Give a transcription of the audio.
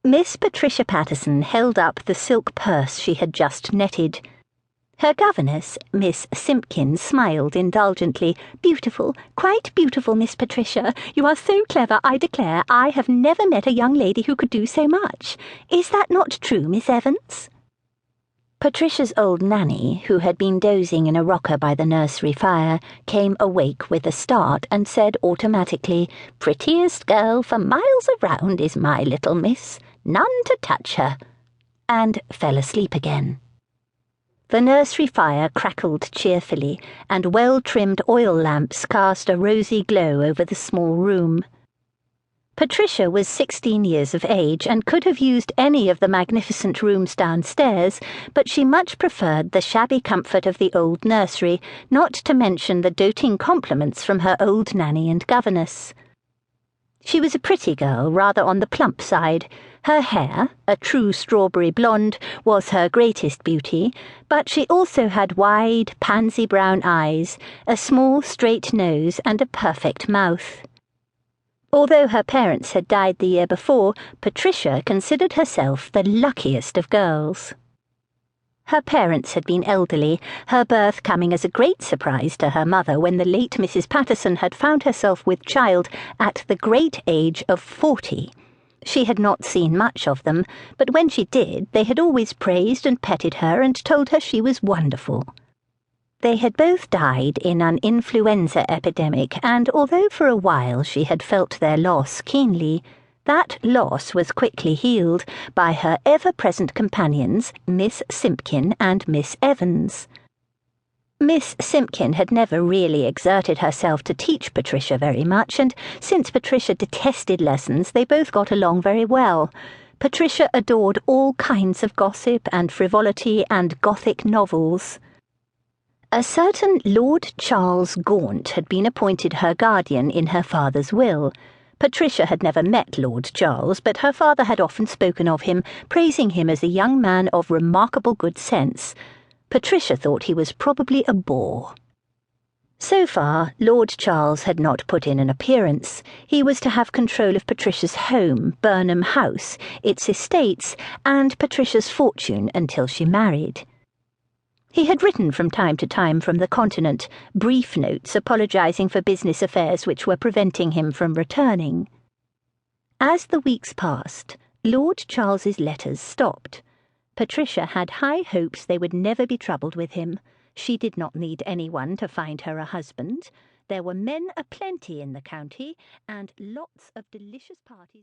Miss Patricia Patterson held up the silk purse she had just netted. Her governess, Miss Simpkins, smiled indulgently. "Beautiful, quite beautiful, Miss Patricia. You are so clever, I declare. I have never met a young lady who could do so much. Is that not true, Miss Evans?" Patricia's old nanny, who had been dozing in a rocker by the nursery fire, came awake with a start and said automatically, "Prettiest girl for miles around is my little miss. None to touch her," and fell asleep again. The nursery fire crackled cheerfully, and well-trimmed oil lamps cast a rosy glow over the small room. Patricia was 16 years of age and could have used any of the magnificent rooms downstairs, but she much preferred the shabby comfort of the old nursery, not to mention the doting compliments from her old nanny and governess. She was a pretty girl, rather on the plump side. Her hair, a true strawberry blonde, was her greatest beauty, but she also had wide, pansy-brown eyes, a small, straight nose, and a perfect mouth. Although her parents had died the year before, Patricia considered herself the luckiest of girls. Her parents had been elderly, her birth coming as a great surprise to her mother when the late Mrs. Patterson had found herself with child at the great age of 40. She had not seen much of them, but when she did, they had always praised and petted her and told her she was wonderful. They had both died in an influenza epidemic, and although for a while she had felt their loss keenly, that loss was quickly healed by her ever-present companions, Miss Simpkin and Miss Evans. Miss Simpkin had never really exerted herself to teach Patricia very much, and since Patricia detested lessons, they both got along very well. Patricia adored all kinds of gossip and frivolity and Gothic novels. A certain Lord Charles Gaunt had been appointed her guardian in her father's will. Patricia had never met Lord Charles, but her father had often spoken of him, praising him as a young man of remarkable good sense. Patricia thought he was probably a bore. So far, Lord Charles had not put in an appearance. He was to have control of Patricia's home, Burnham House, its estates, and Patricia's fortune until she married. He had written from time to time from the continent, brief notes apologizing for business affairs which were preventing him from returning. As the weeks passed, Lord Charles's letters stopped. Patricia had high hopes they would never be troubled with him. She did not need anyone to find her a husband. There were men aplenty in the county, and lots of delicious parties.